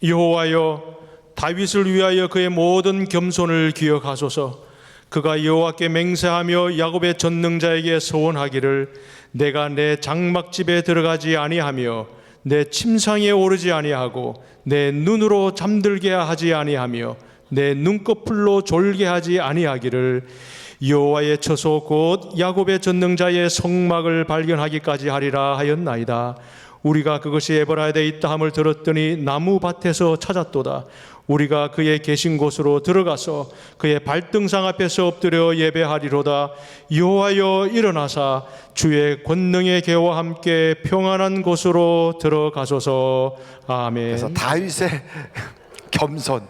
여호와여, 다윗을 위하여 그의 모든 겸손을 기억하소서. 그가 여호와께 맹세하며 야곱의 전능자에게 서원하기를 내가 내 장막집에 들어가지 아니하며 내 침상에 오르지 아니하고 내 눈으로 잠들게 하지 아니하며 내 눈꺼풀로 졸게 하지 아니하기를 여호와의 처소 곧 야곱의 전능자의 성막을 발견하기까지 하리라 하였나이다. 우리가 그것이 에버라드에 있다 함을 들었더니 나무 밭에서 찾았도다. 우리가 그의 계신 곳으로 들어가서 그의 발등상 앞에서 엎드려 예배하리로다. 여호와여, 일어나사 주의 권능의 개와 함께 평안한 곳으로 들어가소서. 아멘. 그래서 다윗의 겸손,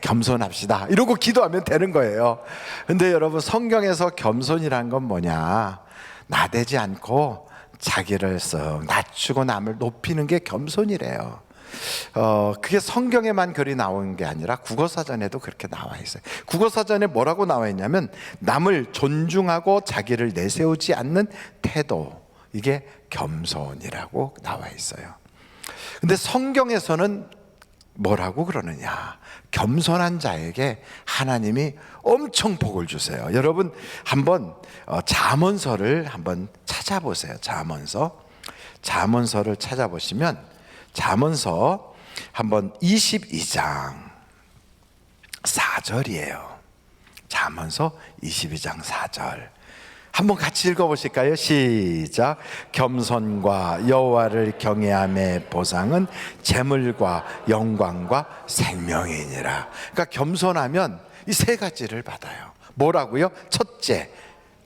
겸손합시다 이러고 기도하면 되는 거예요. 근데 여러분, 성경에서 겸손이란 건 뭐냐? 나대지 않고 자기를 쓱 낮추고 남을 높이는 게 겸손이래요. 그게 성경에만 글이 나온 게 아니라 국어사전에도 그렇게 나와 있어요. 국어사전에 뭐라고 나와 있냐면 남을 존중하고 자기를 내세우지 않는 태도, 이게 겸손이라고 나와 있어요. 근데 성경에서는 뭐라고 그러느냐? 겸손한 자에게 하나님이 엄청 복을 주세요. 여러분 한번 잠언서를 한번 찾아보세요. 잠언서를 찾아보시면 잠언서 한번 22장 4절이에요. 잠언서 22장 4절 한번 같이 읽어보실까요? 시작. 겸손과 여호와를 경외함의 보상은 재물과 영광과 생명이니라. 그러니까 겸손하면 이 세 가지를 받아요. 뭐라고요? 첫째,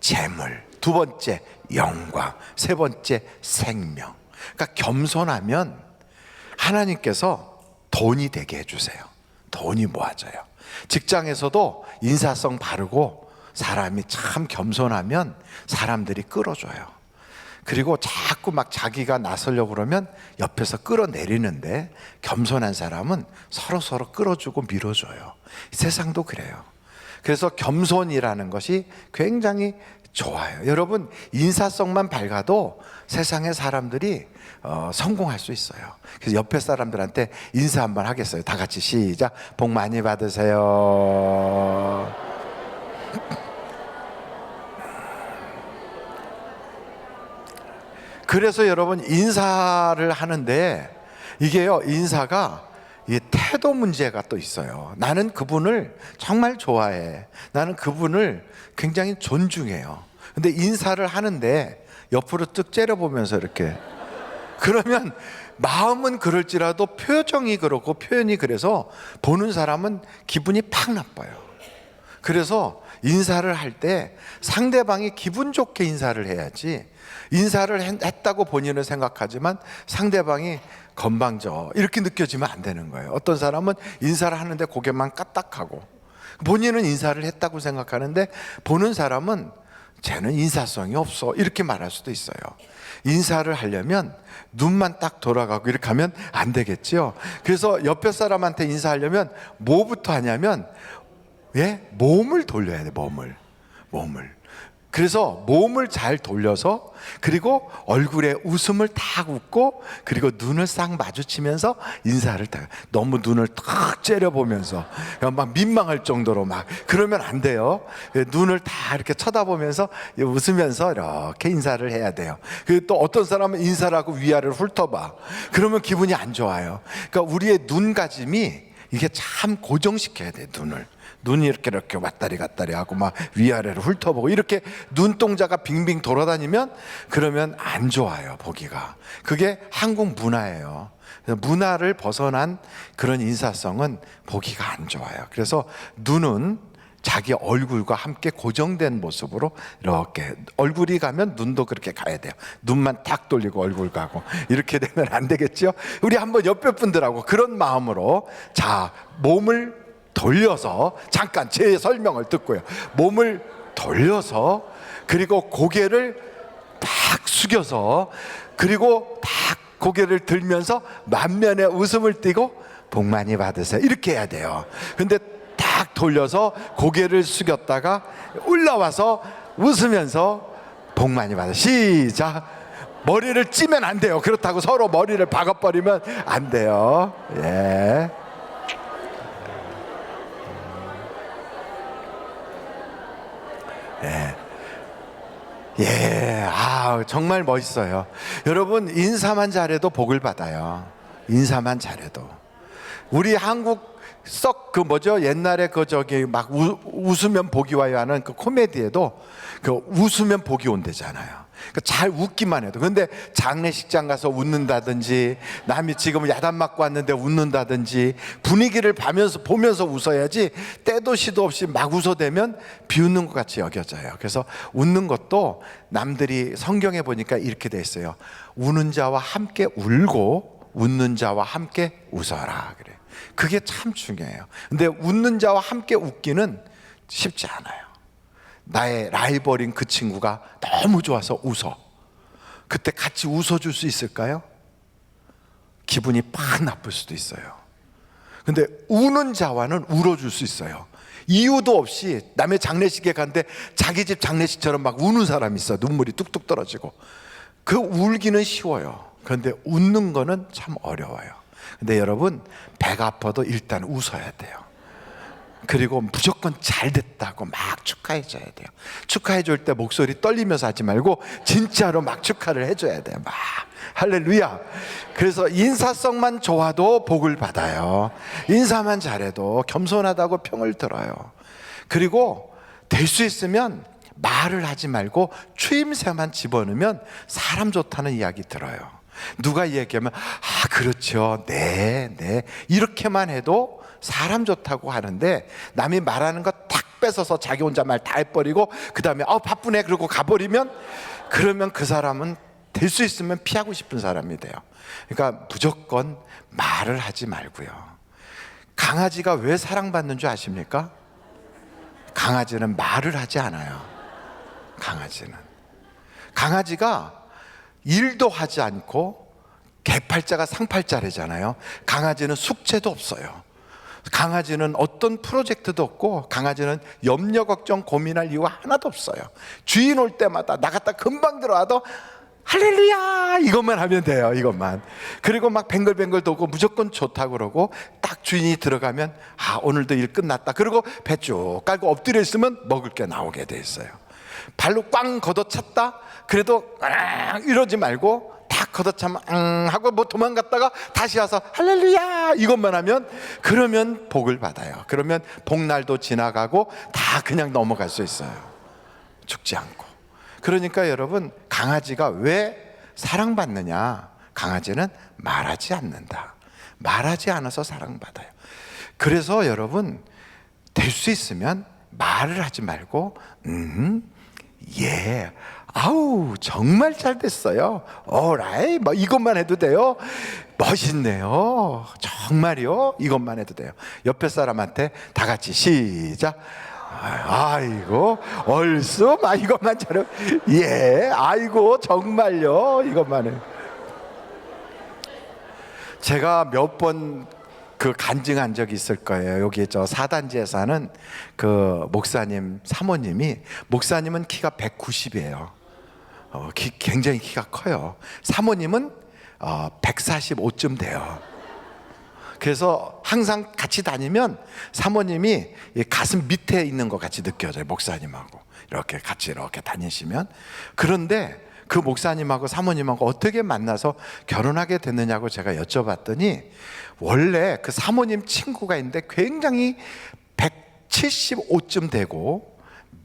재물. 두 번째, 영광. 세 번째, 생명. 그러니까 겸손하면 하나님께서 돈이 되게 해주세요. 돈이 모아져요. 직장에서도 인사성 바르고 사람이 참 겸손하면 사람들이 끌어줘요. 그리고 자꾸 막 자기가 나서려고 그러면 옆에서 끌어내리는데 겸손한 사람은 서로 끌어주고 밀어줘요. 세상도 그래요. 그래서 겸손이라는 것이 굉장히 좋아요. 여러분, 인사성만 밝아도 세상의 사람들이 성공할 수 있어요. 그래서 옆에 사람들한테 인사 한번 하겠어요. 다 같이 시작. 복 많이 받으세요. 그래서 여러분, 인사를 하는데 이게요, 인사가 이 태도 문제가 또 있어요. 나는 그분을 정말 좋아해. 나는 그분을 굉장히 존중해요. 근데 인사를 하는데 옆으로 쓱 째려보면서 이렇게, 그러면 마음은 그럴지라도 표정이 그렇고 표현이 그래서 보는 사람은 기분이 팍 나빠요. 그래서 인사를 할 때 상대방이 기분 좋게 인사를 해야지, 인사를 했다고 본인은 생각하지만 상대방이 건방져 이렇게 느껴지면 안 되는 거예요. 어떤 사람은 인사를 하는데 고개만 까딱하고 본인은 인사를 했다고 생각하는데 보는 사람은 쟤는 인사성이 없어 이렇게 말할 수도 있어요. 인사를 하려면 눈만 딱 돌아가고 이렇게 하면 안 되겠죠. 그래서 옆에 사람한테 인사하려면 뭐부터 하냐면 몸을 돌려야 돼. 몸을. 그래서 몸을 잘 돌려서, 그리고 얼굴에 웃음을 딱 웃고, 그리고 눈을 싹 마주치면서 인사를 딱, 너무 눈을 탁 째려보면서 막 민망할 정도로 막 그러면 안 돼요. 눈을 다 이렇게 쳐다보면서 웃으면서 이렇게 인사를 해야 돼요. 그리고 또 어떤 사람은 인사를 하고 위아래를 훑어봐. 그러면 기분이 안 좋아요. 그러니까 우리의 눈가짐이 이게 참 고정시켜야 돼. 눈이 이렇게 왔다리 갔다리 하고 막 위아래로 훑어보고 이렇게 눈동자가 빙빙 돌아다니면 그러면 안 좋아요, 보기가. 그게 한국 문화예요. 문화를 벗어난 그런 인사성은 보기가 안 좋아요. 그래서 눈은 자기 얼굴과 함께 고정된 모습으로 이렇게, 얼굴이 가면 눈도 그렇게 가야 돼요. 눈만 딱 돌리고 얼굴 가고 이렇게 되면 안 되겠죠. 우리 한번 옆에 분들하고 그런 마음으로, 자, 몸을 돌려서, 잠깐 제 설명을 듣고요, 몸을 돌려서, 그리고 고개를 딱 숙여서, 그리고 딱 고개를 들면서 만면에 웃음을 띠고 복 많이 받으세요 이렇게 해야 돼요. 근데 딱 돌려서 고개를 숙였다가 올라와서 웃으면서 복 많이 받으세요. 시작. 머리를 찌면 안 돼요. 그렇다고 서로 머리를 박아버리면 안 돼요. 예. 예, 정말 멋있어요. 여러분, 인사만 잘해도 복을 받아요. 인사만 잘해도. 우리 한국 썩 옛날에 막 웃으면 복이 와요 하는 그 코미디에도 웃으면 복이 온대잖아요. 잘 웃기만 해도. 근데 장례식장 가서 웃는다든지, 남이 지금 야단 맞고 왔는데 웃는다든지, 분위기를 보면서 웃어야지, 때도 시도 없이 막 웃어대면 비웃는 것 같이 여겨져요. 그래서 웃는 것도 남들이 성경에 보니까 이렇게 돼 있어요. 우는 자와 함께 울고 웃는 자와 함께 웃어라 그래. 그게 참 중요해요. 근데 웃는 자와 함께 웃기는 쉽지 않아요. 나의 라이벌인 그 친구가 너무 좋아서 웃어. 그때 같이 웃어줄 수 있을까요? 기분이 팍 나쁠 수도 있어요. 근데 우는 자와는 울어줄 수 있어요. 이유도 없이 남의 장례식에 갔는데 자기 집 장례식처럼 막 우는 사람이 있어. 눈물이 뚝뚝 떨어지고. 그 울기는 쉬워요. 그런데 웃는 거는 참 어려워요. 근데 여러분, 배가 아파도 일단 웃어야 돼요. 그리고 무조건 잘 됐다고 막 축하해 줘야 돼요. 축하해 줄 때 목소리 떨리면서 하지 말고 진짜로 막 축하를 해줘야 돼요. 막 할렐루야. 그래서 인사성만 좋아도 복을 받아요. 인사만 잘해도 겸손하다고 평을 들어요. 그리고 될 수 있으면 말을 하지 말고 추임새만 집어넣으면 사람 좋다는 이야기 들어요. 누가 얘기하면 그렇죠, 네 이렇게만 해도 사람 좋다고 하는데, 남이 말하는 거 탁 뺏어서 자기 혼자 말 다 해버리고 그 다음에 바쁘네 그러고 가버리면, 그러면 그 사람은 될 수 있으면 피하고 싶은 사람이 돼요. 그러니까 무조건 말을 하지 말고요. 강아지가 왜 사랑받는 줄 아십니까? 강아지는 말을 하지 않아요. 강아지가 일도 하지 않고, 개팔자가 상팔자래잖아요. 강아지는 숙제도 없어요. 강아지는 어떤 프로젝트도 없고, 강아지는 염려 걱정 고민할 이유가 하나도 없어요. 주인 올 때마다 나갔다 금방 들어와도 할렐루야 이것만 하면 돼요. 이것만. 그리고 막 뱅글뱅글 돌고 무조건 좋다고 그러고, 딱 주인이 들어가면 오늘도 일 끝났다 그리고 배 쭉 깔고 엎드려 있으면 먹을 게 나오게 돼 있어요. 발로 꽝 걷어찼다 그래도 이러지 말고 딱 걷어차면 하고 도망갔다가 다시 와서 할렐루야 이것만 하면, 그러면 복을 받아요. 그러면 복날도 지나가고 다 그냥 넘어갈 수 있어요. 죽지 않고. 그러니까 여러분, 강아지가 왜 사랑받느냐? 강아지는 말하지 않는다. 말하지 않아서 사랑받아요. 그래서 여러분, 될 수 있으면 말을 하지 말고 예, 정말 잘 됐어요. 오라이, 이것만 해도 돼요. 멋있네요. 정말요. 이것만 해도 돼요. 옆에 사람한테 다 같이 시작. 아이고, 얼쑤, 이것만 잘해. 예, 아이고, 정말요. 이것만 해. 제가 몇 번 간증한 적이 있을 거예요. 여기 사단지에 사는 그 목사님 사모님이, 목사님은 키가 190이에요. 굉장히 키가 커요. 사모님은 145쯤 돼요. 그래서 항상 같이 다니면 사모님이 가슴 밑에 있는 것 같이 느껴져요. 목사님하고 이렇게 같이 이렇게 다니시면. 그런데 그 목사님하고 사모님하고 어떻게 만나서 결혼하게 됐느냐고 제가 여쭤봤더니, 원래 그 사모님 친구가 있는데 굉장히 175쯤 되고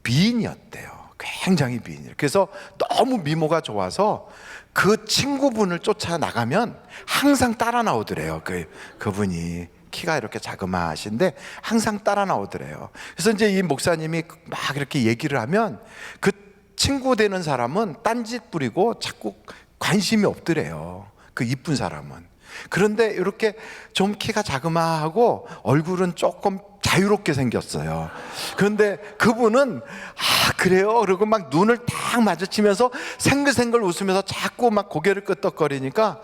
미인이었대요. 굉장히 미인이에요. 그래서 너무 미모가 좋아서 그 친구분을 쫓아나가면 항상 따라 나오더래요. 그분이 키가 이렇게 자그마하신데 항상 따라 나오더래요. 그래서 이제 이 목사님이 막 이렇게 얘기를 하면 그 친구 되는 사람은 딴짓 부리고 자꾸 관심이 없더래요. 그 이쁜 사람은. 그런데 이렇게 좀 키가 자그마하고 얼굴은 조금 자유롭게 생겼어요. 그런데 그분은 그래요? 그리고 막 눈을 딱 마주치면서 생글생글 웃으면서 자꾸 막 고개를 끄덕거리니까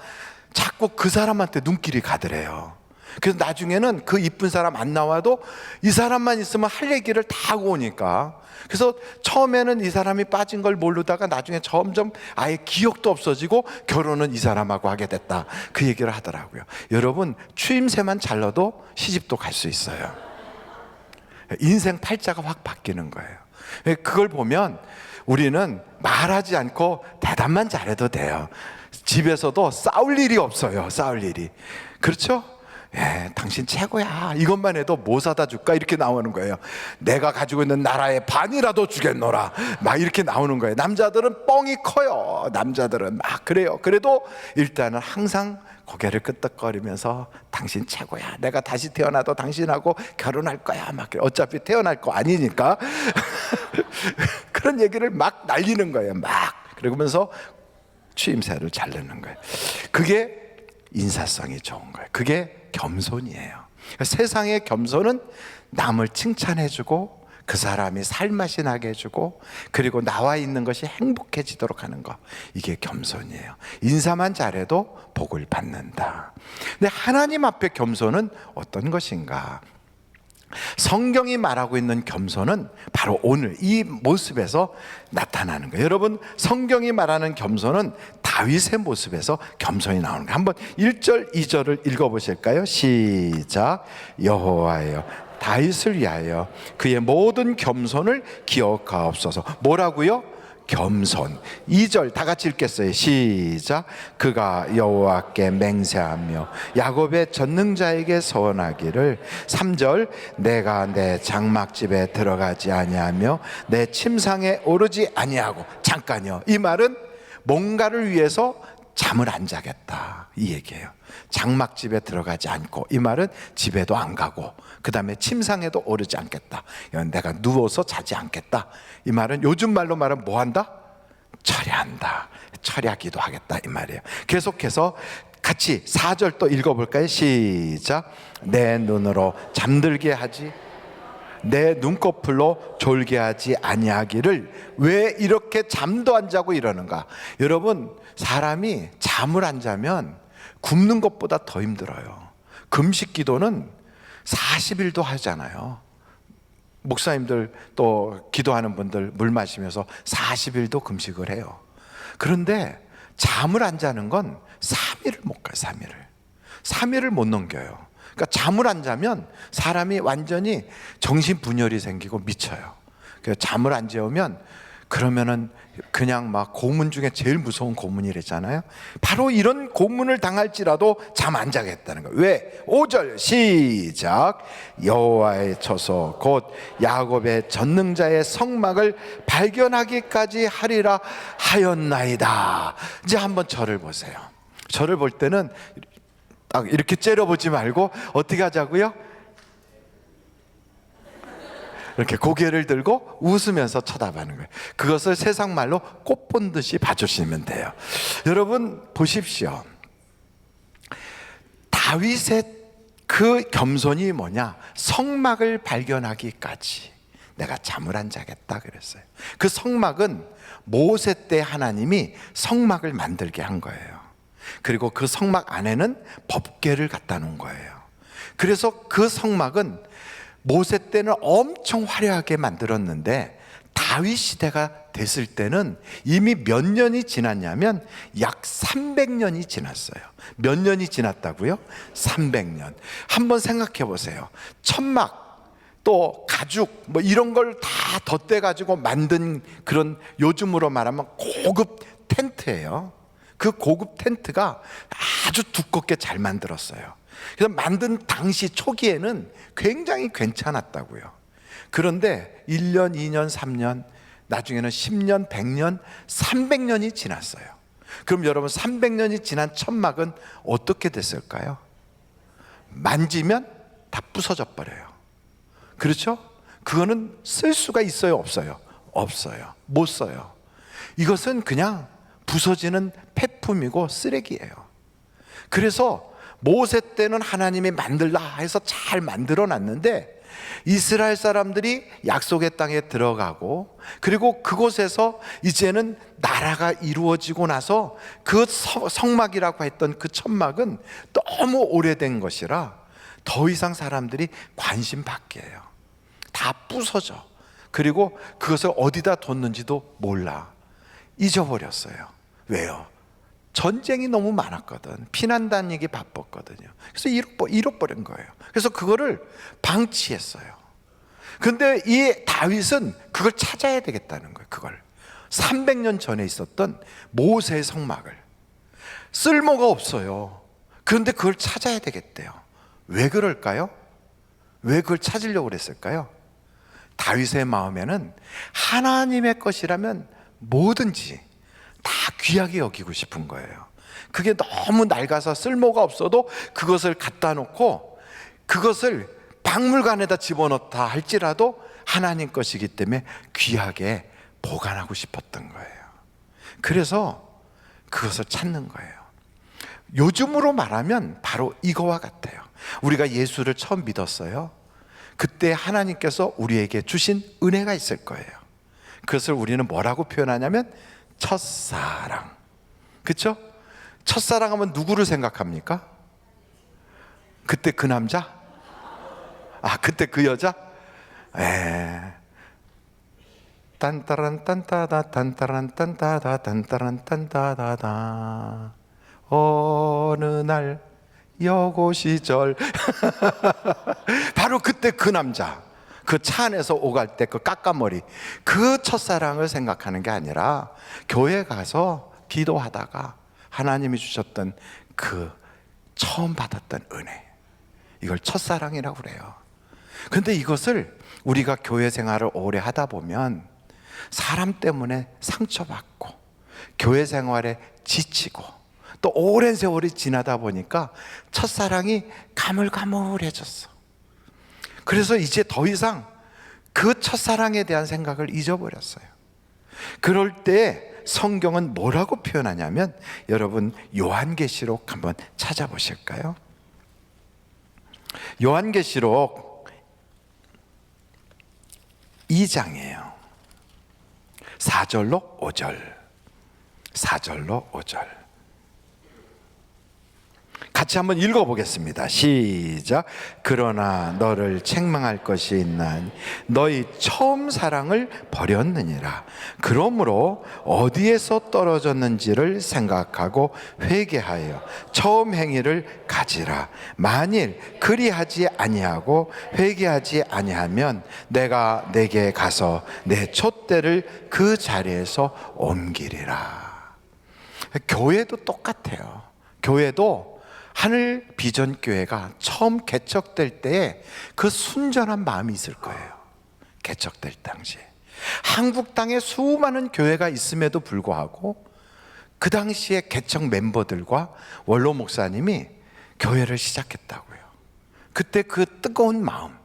자꾸 그 사람한테 눈길이 가더래요. 그래서 나중에는 그 이쁜 사람 안 나와도 이 사람만 있으면 할 얘기를 다 하고 오니까, 그래서 처음에는 이 사람이 빠진 걸 모르다가 나중에 점점 아예 기억도 없어지고 결혼은 이 사람하고 하게 됐다, 그 얘기를 하더라고요. 여러분, 추임새만 잘 넣어도 시집도 갈 수 있어요. 인생 팔자가 확 바뀌는 거예요. 그걸 보면 우리는 말하지 않고 대답만 잘해도 돼요. 집에서도 싸울 일이 없어요. 싸울 일이. 그렇죠? 예, 당신 최고야. 이것만 해도 뭐 사다 줄까? 이렇게 나오는 거예요. 내가 가지고 있는 나라의 반이라도 주겠노라. 막 이렇게 나오는 거예요. 남자들은 뻥이 커요. 남자들은 막 그래요. 그래도 일단은 항상 고개를 끄덕거리면서 당신 최고야. 내가 다시 태어나도 당신하고 결혼할 거야. 막 어차피 태어날 거 아니니까. 그런 얘기를 막 날리는 거예요. 막. 그러면서 추임새를 잘 넣는 거예요. 그게 인사성이 좋은 거예요. 그게 겸손이에요. 세상의 겸손은 남을 칭찬해주고 그 사람이 살맛이 나게 해주고 그리고 나와 있는 것이 행복해지도록 하는 것, 이게 겸손이에요. 인사만 잘해도 복을 받는다. 근데 하나님 앞에 겸손은 어떤 것인가? 성경이 말하고 있는 겸손은 바로 오늘 이 모습에서 나타나는 거예요. 여러분, 성경이 말하는 겸손은 다윗의 모습에서 겸손이 나오는 거예요. 한번 1절 2절을 읽어보실까요? 시작. 여호와여, 다윗을 위하여 그의 모든 겸손을 기억하옵소서. 뭐라고요? 겸손. 2절 다 같이 읽겠어요. 시작. 그가 여호와께 맹세하며 야곱의 전능자에게 서원하기를. 3절 내가 내 장막집에 들어가지 아니하며 내 침상에 오르지 아니하고. 잠깐요, 이 말은 뭔가를 위해서 잠을 안 자겠다, 이 얘기예요. 장막집에 들어가지 않고, 이 말은 집에도 안 가고 그 다음에 침상에도 오르지 않겠다, 내가 누워서 자지 않겠다, 이 말은 요즘 말로 말하면 뭐 한다? 철야한다, 철야기도 하겠다, 이 말이에요. 계속해서 같이 4절 또 읽어볼까요? 시작. 내 눈으로 잠들게 하지, 내 눈꺼풀로 졸게 하지 아니하기를. 왜 이렇게 잠도 안 자고 이러는가? 여러분, 사람이 잠을 안 자면 굶는 것보다 더 힘들어요. 금식 기도는 40일도 하잖아요. 목사님들 또 기도하는 분들 물 마시면서 40일도 금식을 해요. 그런데 잠을 안 자는 건 3일을 못 가요. 3일을 못 넘겨요. 그러니까 잠을 안 자면 사람이 완전히 정신분열이 생기고 미쳐요. 그래서 잠을 안 재우면, 그러면은 그냥 막 고문 중에 제일 무서운 고문이랬잖아요. 바로 이런 고문을 당할지라도 잠 안 자겠다는 거예요. 왜? 5절 시작. 여호와의 처소 곧 야곱의 전능자의 성막을 발견하기까지 하리라 하였나이다. 이제 한번 저를 보세요. 저를 볼 때는 딱 이렇게 째려보지 말고 어떻게 하자고요? 이렇게 고개를 들고 웃으면서 쳐다보는 거예요. 그것을 세상 말로 꽃 본 듯이 봐주시면 돼요. 여러분 보십시오. 다윗의 그 겸손이 뭐냐? 성막을 발견하기까지 내가 잠을 안 자겠다 그랬어요. 그 성막은 모세 때 하나님이 성막을 만들게 한 거예요. 그리고 그 성막 안에는 법궤를 갖다 놓은 거예요. 그래서 그 성막은 모세 때는 엄청 화려하게 만들었는데 다윗 시대가 됐을 때는 이미 몇 년이 지났냐면 약 300년이 지났어요. 몇 년이 지났다고요? 300년. 한번 생각해 보세요. 천막 또 가죽 뭐 이런 걸 다 덧대 가지고 만든 그런, 요즘으로 말하면 고급 텐트예요. 그 고급 텐트가 아주 두껍게 잘 만들었어요. 그래서 만든 당시 초기에는 굉장히 괜찮았다고요. 그런데 1년, 2년, 3년, 나중에는 10년, 100년, 300년이 지났어요. 그럼 여러분 300년이 지난 천막은 어떻게 됐을까요? 만지면 다 부서져 버려요. 그렇죠? 그거는 쓸 수가 있어요, 없어요? 없어요. 못 써요. 이것은 그냥 부서지는 폐품이고 쓰레기예요. 그래서 모세 때는 하나님이 만들라 해서 잘 만들어 놨는데 이스라엘 사람들이 약속의 땅에 들어가고 그리고 그곳에서 이제는 나라가 이루어지고 나서 그 성막이라고 했던 그 천막은 너무 오래된 것이라 더 이상 사람들이 관심 밖이에요. 다 부서져. 그리고 그것을 어디다 뒀는지도 몰라. 잊어버렸어요. 왜요? 전쟁이 너무 많았거든. 피난 다니기 바빴거든요. 그래서 잃어버린 거예요. 그래서 그거를 방치했어요. 근데 이 다윗은 그걸 찾아야 되겠다는 거예요. 그걸 300년 전에 있었던 모세의 성막을. 쓸모가 없어요. 그런데 그걸 찾아야 되겠대요. 왜 그럴까요? 왜 그걸 찾으려고 그랬을까요? 다윗의 마음에는 하나님의 것이라면 뭐든지 다 귀하게 여기고 싶은 거예요. 그게 너무 낡아서 쓸모가 없어도 그것을 갖다 놓고 그것을 박물관에다 집어넣다 할지라도 하나님 것이기 때문에 귀하게 보관하고 싶었던 거예요. 그래서 그것을 찾는 거예요. 요즘으로 말하면 바로 이거와 같아요. 우리가 예수를 처음 믿었어요. 그때 하나님께서 우리에게 주신 은혜가 있을 거예요. 그것을 우리는 뭐라고 표현하냐면 첫사랑. 그렇죠? 첫사랑 하면 누구를 생각합니까? 그때 그 남자? 그때 그 여자? 딴따란 딴따다 딴따란 딴따다 딴따란 딴따다다 어느 날 여고 시절 바로 그때 그 남자, 그 차 안에서 오갈 때 그 까까머리, 그 첫사랑을 생각하는 게 아니라 교회 가서 기도하다가 하나님이 주셨던 그 처음 받았던 은혜, 이걸 첫사랑이라고 그래요. 근데 이것을 우리가 교회 생활을 오래 하다 보면 사람 때문에 상처받고 교회 생활에 지치고 또 오랜 세월이 지나다 보니까 첫사랑이 가물가물해졌어. 그래서 이제 더 이상 그 첫사랑에 대한 생각을 잊어버렸어요. 그럴 때 성경은 뭐라고 표현하냐면, 여러분 요한계시록 한번 찾아보실까요? 요한계시록 2장이에요. 4절로 5절. 4절로 5절. 같이 한번 읽어보겠습니다. 시작. 그러나 너를 책망할 것이 있나니 너희 처음 사랑을 버렸느니라. 그러므로 어디에서 떨어졌는지를 생각하고 회개하여 처음 행위를 가지라. 만일 그리하지 아니하고 회개하지 아니하면 내가 내게 가서 내 촛대를 그 자리에서 옮기리라. 교회도 똑같아요. 교회도 하늘 비전교회가 처음 개척될 때에 그 순전한 마음이 있을 거예요. 개척될 당시에 한국 땅에 수많은 교회가 있음에도 불구하고 그 당시에 개척 멤버들과 원로 목사님이 교회를 시작했다고요. 그때 그 뜨거운 마음,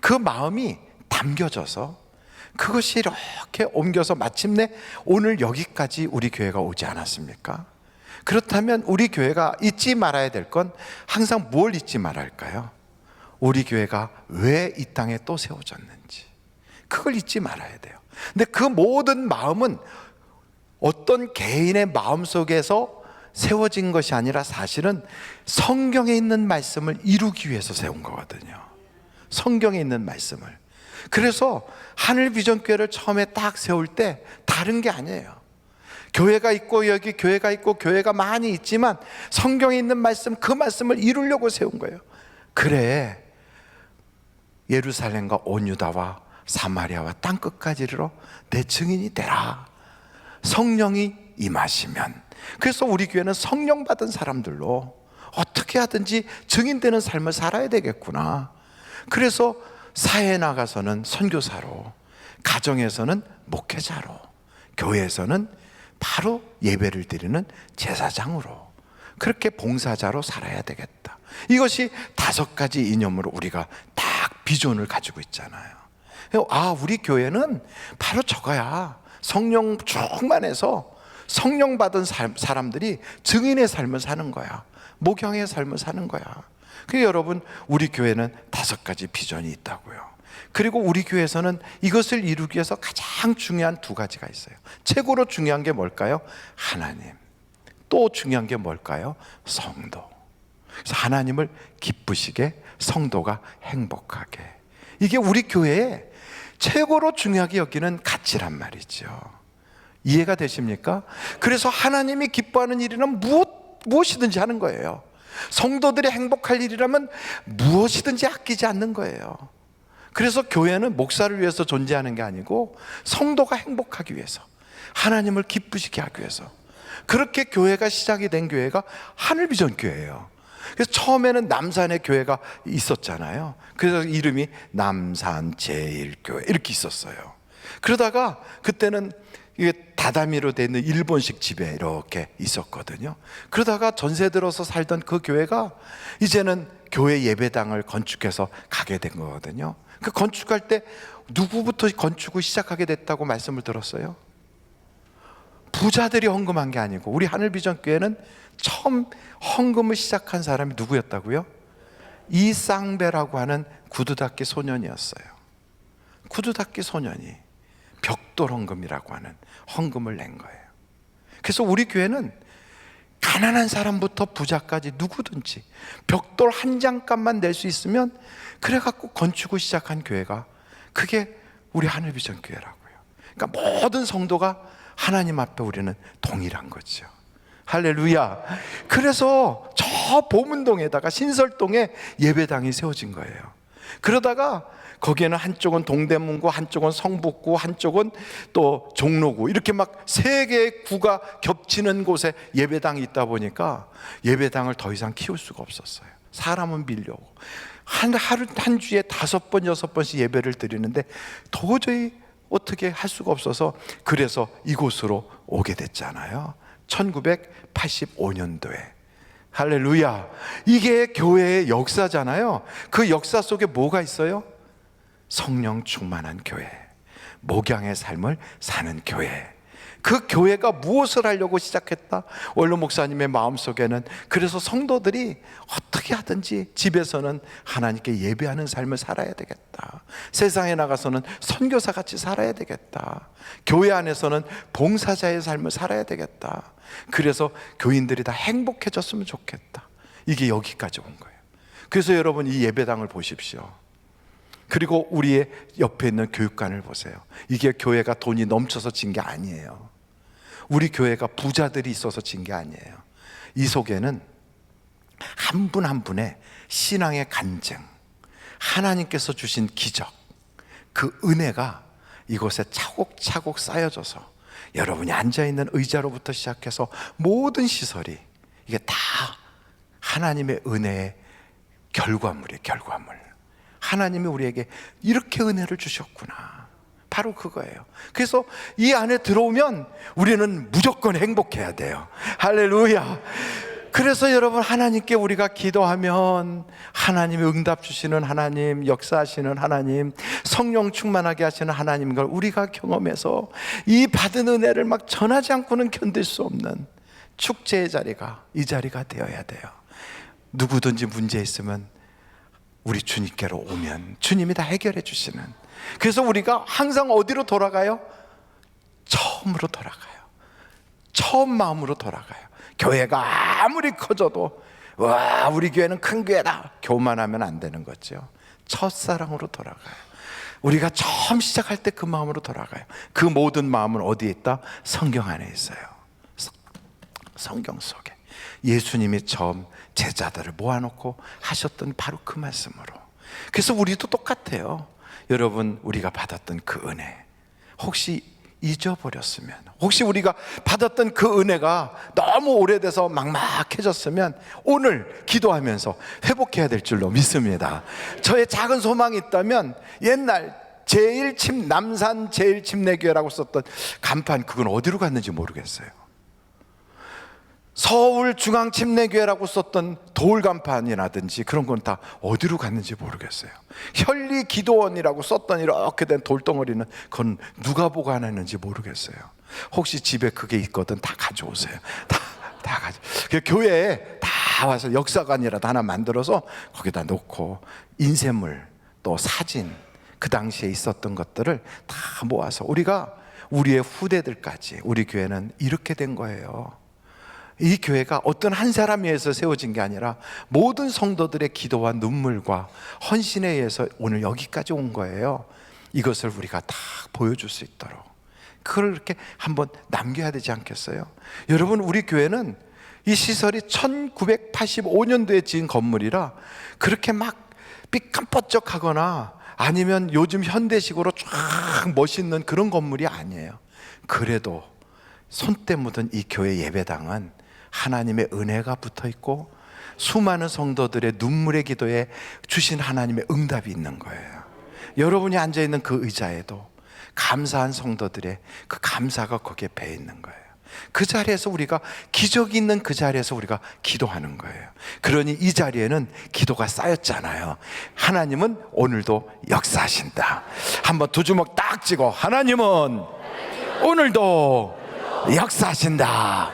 그 마음이 담겨져서 그것이 이렇게 옮겨서 마침내 오늘 여기까지 우리 교회가 오지 않았습니까? 그렇다면 우리 교회가 잊지 말아야 될 건 항상 뭘 잊지 말아야 할까요? 우리 교회가 왜 이 땅에 또 세워졌는지, 그걸 잊지 말아야 돼요. 근데 그 모든 마음은 어떤 개인의 마음 속에서 세워진 것이 아니라 사실은 성경에 있는 말씀을 이루기 위해서 세운 거거든요. 성경에 있는 말씀을. 그래서 하늘비전교회를 처음에 딱 세울 때 다른 게 아니에요. 교회가 있고 여기 교회가 있고 교회가 많이 있지만 성경에 있는 말씀, 그 말씀을 이루려고 세운 거예요. 그래, 예루살렘과 온 유다와 사마리아와 땅끝까지 이르러 내 증인이 되라. 성령이 임하시면, 그래서 우리 교회는 성령 받은 사람들로 어떻게 하든지 증인되는 삶을 살아야 되겠구나. 그래서 사회에 나가서는 선교사로, 가정에서는 목회자로, 교회에서는 바로 예배를 드리는 제사장으로, 그렇게 봉사자로 살아야 되겠다. 이것이 5가지 이념으로 우리가 딱 비전을 가지고 있잖아요. 우리 교회는 바로 저거야. 성령 충만해서 성령 받은 사람들이 증인의 삶을 사는 거야. 목양의 삶을 사는 거야. 그래서 여러분, 우리 교회는 5가지 비전이 있다고요. 그리고 우리 교회에서는 이것을 이루기 위해서 가장 중요한 2가지가 있어요. 최고로 중요한 게 뭘까요? 하나님. 또 중요한 게 뭘까요? 성도. 그래서 하나님을 기쁘시게, 성도가 행복하게. 이게 우리 교회의 최고로 중요하게 여기는 가치란 말이죠. 이해가 되십니까? 그래서 하나님이 기뻐하는 일이란 무엇이든지 하는 거예요. 성도들이 행복할 일이라면 무엇이든지 아끼지 않는 거예요. 그래서 교회는 목사를 위해서 존재하는 게 아니고 성도가 행복하기 위해서, 하나님을 기쁘시게 하기 위해서, 그렇게 교회가 시작이 된 교회가 하늘비전 교회예요. 그래서 처음에는 남산에 교회가 있었잖아요. 그래서 이름이 남산 제일교회 이렇게 있었어요. 그러다가 그때는 이게 다다미로 돼 있는 일본식 집에 이렇게 있었거든요. 그러다가 전세 들어서 살던 그 교회가 이제는 교회 예배당을 건축해서 가게 된 거거든요. 그 건축할 때 누구부터 건축을 시작하게 됐다고 말씀을 들었어요? 부자들이 헌금한 게 아니고 우리 하늘비전 교회는 처음 헌금을 시작한 사람이 누구였다고요? 이쌍배라고 하는 구두닦이 소년이었어요. 구두닦이 소년이 벽돌 헌금이라고 하는 헌금을 낸 거예요. 그래서 우리 교회는 가난한 사람부터 부자까지 누구든지 벽돌 한 장값만 낼 수 있으면 그래갖고 건축을 시작한 교회가, 그게 우리 하늘비전 교회라고요. 그러니까 모든 성도가 하나님 앞에 우리는 동일한 거죠. 할렐루야. 그래서 저 보문동에다가 신설동에 예배당이 세워진 거예요. 그러다가 거기에는 한쪽은 동대문구, 한쪽은 성북구, 한쪽은 또 종로구, 이렇게 막 세 개의 구가 겹치는 곳에 예배당이 있다 보니까 예배당을 더 이상 키울 수가 없었어요. 사람은 밀려오고 한 주에 5번, 6번씩 예배를 드리는데 도저히 어떻게 할 수가 없어서, 그래서 이곳으로 오게 됐잖아요. 1985년도에. 할렐루야. 이게 교회의 역사잖아요. 그 역사 속에 뭐가 있어요? 성령 충만한 교회, 목양의 삶을 사는 교회. 그 교회가 무엇을 하려고 시작했다? 원로 목사님의 마음속에는, 그래서 성도들이 어떻게 하든지 집에서는 하나님께 예배하는 삶을 살아야 되겠다, 세상에 나가서는 선교사 같이 살아야 되겠다, 교회 안에서는 봉사자의 삶을 살아야 되겠다, 그래서 교인들이 다 행복해졌으면 좋겠다. 이게 여기까지 온 거예요. 그래서 여러분, 이 예배당을 보십시오. 그리고 우리의 옆에 있는 교육관을 보세요. 이게 교회가 돈이 넘쳐서 진 게 아니에요. 우리 교회가 부자들이 있어서 진 게 아니에요. 이 속에는 한 분 한 분의 신앙의 간증, 하나님께서 주신 기적, 그 은혜가 이곳에 차곡차곡 쌓여져서 여러분이 앉아있는 의자로부터 시작해서 모든 시설이, 이게 다 하나님의 은혜의 결과물이에요. 결과물. 하나님이 우리에게 이렇게 은혜를 주셨구나, 바로 그거예요. 그래서 이 안에 들어오면 우리는 무조건 행복해야 돼요. 할렐루야. 그래서 여러분, 하나님께 우리가 기도하면 하나님이 응답 주시는 하나님, 역사하시는 하나님, 성령 충만하게 하시는 하나님인 걸 우리가 경험해서 이 받은 은혜를 막 전하지 않고는 견딜 수 없는 축제의 자리가 이 자리가 되어야 돼요. 누구든지 문제 있으면 우리 주님께로 오면 주님이 다 해결해 주시는. 그래서 우리가 항상 어디로 돌아가요? 처음으로 돌아가요. 처음 마음으로 돌아가요. 교회가 아무리 커져도 와, 우리 교회는 큰 교회다 교만하면 안 되는 거죠. 첫사랑으로 돌아가요. 우리가 처음 시작할 때 그 마음으로 돌아가요. 그 모든 마음은 어디에 있다? 성경 안에 있어요. 성경 속에 예수님이 처음 제자들을 모아놓고 하셨던 바로 그 말씀으로. 그래서 우리도 똑같아요. 여러분, 우리가 받았던 그 은혜 혹시 잊어버렸으면, 혹시 우리가 받았던 그 은혜가 너무 오래돼서 막막해졌으면 오늘 기도하면서 회복해야 될 줄로 믿습니다. 저의 작은 소망이 있다면 옛날 남산 제일침례교회라고 썼던 간판, 그건 어디로 갔는지 모르겠어요. 서울중앙침례교회라고 썼던 돌간판이라든지 그런 건 다 어디로 갔는지 모르겠어요. 현리기도원이라고 썼던 이렇게 된 돌덩어리는 그건 누가 보관했는지 모르겠어요. 혹시 집에 그게 있거든 다 가져오세요. 다 가져. 교회에 다 와서 역사관이라도 하나 만들어서 거기다 놓고 인쇄물, 또 사진, 그 당시에 있었던 것들을 다 모아서 우리가 우리의 후대들까지, 우리 교회는 이렇게 된 거예요. 이 교회가 어떤 한 사람에 의해서 세워진 게 아니라 모든 성도들의 기도와 눈물과 헌신에 의해서 오늘 여기까지 온 거예요. 이것을 우리가 다 보여줄 수 있도록 그걸 이렇게 한번 남겨야 되지 않겠어요? 여러분, 우리 교회는 이 시설이 1985년도에 지은 건물이라 그렇게 막 삐깜번쩍하거나 아니면 요즘 현대식으로 쫙 멋있는 그런 건물이 아니에요. 그래도 손때 묻은 이 교회 예배당은 하나님의 은혜가 붙어 있고 수많은 성도들의 눈물의 기도에 주신 하나님의 응답이 있는 거예요. 여러분이 앉아있는 그 의자에도 감사한 성도들의 그 감사가 거기에 배어 있는 거예요. 그 자리에서 우리가 기적이 있는 그 자리에서 우리가 기도하는 거예요. 그러니 이 자리에는 기도가 쌓였잖아요. 하나님은 오늘도 역사하신다. 한번 두 주먹 딱 쥐고 하나님은 오늘도 역사하신다.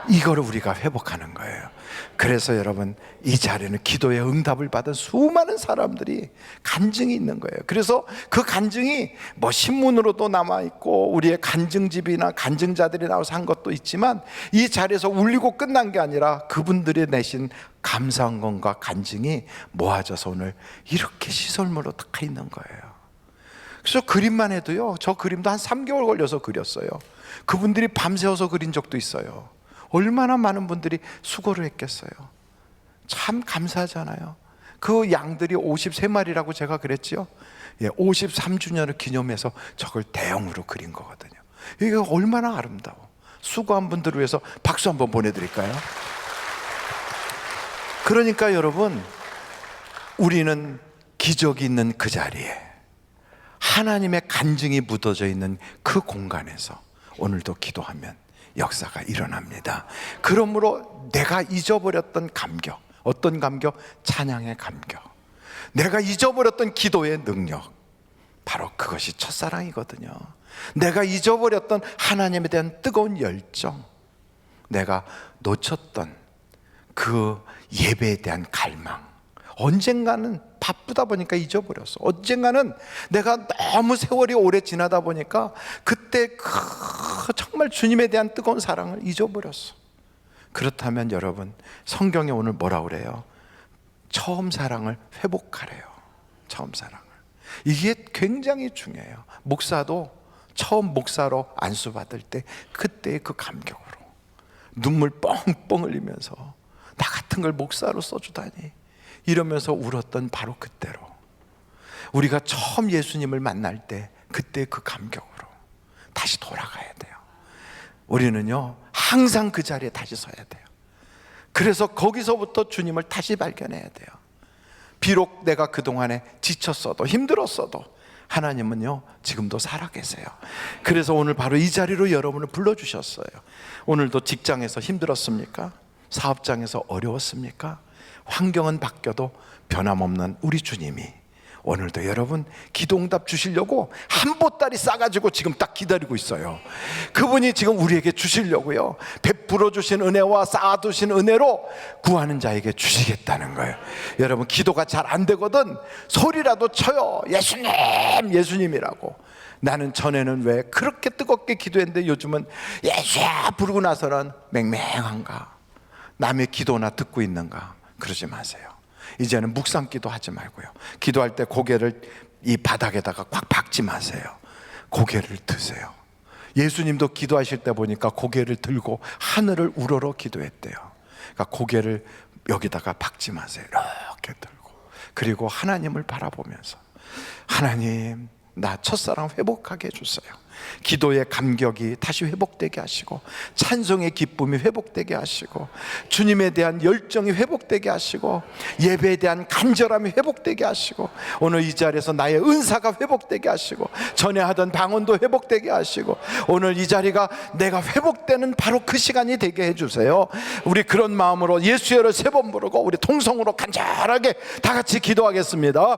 이거를 우리가 회복하는 거예요. 그래서 여러분, 이 자리는 기도의 응답을 받은 수많은 사람들이 간증이 있는 거예요. 그래서 그 간증이 뭐 신문으로도 남아있고 우리의 간증집이나 간증자들이 나와서 한 것도 있지만 이 자리에서 울리고 끝난 게 아니라 그분들이 내신 감사한건과 간증이 모아져서 오늘 이렇게 시설물로 다 있는 거예요. 그래서 그림만 해도요, 저 그림도 한 3개월 걸려서 그렸어요. 그분들이 밤새워서 그린 적도 있어요. 얼마나 많은 분들이 수고를 했겠어요. 참 감사하잖아요. 그 양들이 53마리라고 제가 그랬지요. 53주년을 기념해서 저걸 대형으로 그린 거거든요. 이게 얼마나 아름다워. 수고한 분들을 위해서 박수 한번 보내드릴까요? 그러니까 여러분, 우리는 기적이 있는 그 자리에 하나님의 간증이 묻어져 있는 그 공간에서 오늘도 기도하면 역사가 일어납니다. 그러므로 내가 잊어버렸던 감격, 어떤 감격? 찬양의 감격. 내가 잊어버렸던 기도의 능력, 바로 그것이 첫사랑이거든요. 내가 잊어버렸던 하나님에 대한 뜨거운 열정, 내가 놓쳤던 그 예배에 대한 갈망, 언젠가는 바쁘다 보니까 잊어버렸어. 언젠가는 내가 너무 세월이 오래 지나다 보니까 그때 정말 주님에 대한 뜨거운 사랑을 잊어버렸어. 그렇다면 여러분, 성경에 오늘 뭐라 그래요? 처음 사랑을 회복하래요. 처음 사랑을. 이게 굉장히 중요해요. 목사도 처음 목사로 안수받을 때 그때의 그 감격으로 눈물 뻥뻥 흘리면서 나 같은 걸 목사로 써주다니 이러면서 울었던 바로 그때로, 우리가 처음 예수님을 만날 때 그때 그 감격으로 다시 돌아가야 돼요. 우리는요, 항상 그 자리에 다시 서야 돼요. 그래서 거기서부터 주님을 다시 발견해야 돼요. 비록 내가 그동안에 지쳤어도 힘들었어도 하나님은요, 지금도 살아계세요. 그래서 오늘 바로 이 자리로 여러분을 불러주셨어요. 오늘도 직장에서 힘들었습니까? 사업장에서 어려웠습니까? 환경은 바뀌어도 변함없는 우리 주님이 오늘도 여러분 기도응답 주시려고 한 보따리 싸가지고 지금 딱 기다리고 있어요. 그분이 지금 우리에게 주시려고요, 베풀어 주신 은혜와 쌓아두신 은혜로 구하는 자에게 주시겠다는 거예요. 여러분, 기도가 잘 안 되거든 소리라도 쳐요. 예수님, 예수님이라고. 나는 전에는 왜 그렇게 뜨겁게 기도했는데 요즘은 예수야 부르고 나서는 맹맹한가? 남의 기도나 듣고 있는가? 그러지 마세요. 이제는 묵상기도 하지 말고요, 기도할 때 고개를 이 바닥에다가 꽉 박지 마세요. 고개를 드세요. 예수님도 기도하실 때 보니까 고개를 들고 하늘을 우러러 기도했대요. 그러니까 고개를 여기다가 박지 마세요. 이렇게 들고, 그리고 하나님을 바라보면서 하나님, 나 첫사랑 회복하게 해주세요. 기도의 감격이 다시 회복되게 하시고, 찬송의 기쁨이 회복되게 하시고, 주님에 대한 열정이 회복되게 하시고, 예배에 대한 간절함이 회복되게 하시고, 오늘 이 자리에서 나의 은사가 회복되게 하시고, 전에 하던 방언도 회복되게 하시고, 오늘 이 자리가 내가 회복되는 바로 그 시간이 되게 해주세요. 우리 그런 마음으로 예수여를 3번 부르고 우리 통성으로 간절하게 다 같이 기도하겠습니다.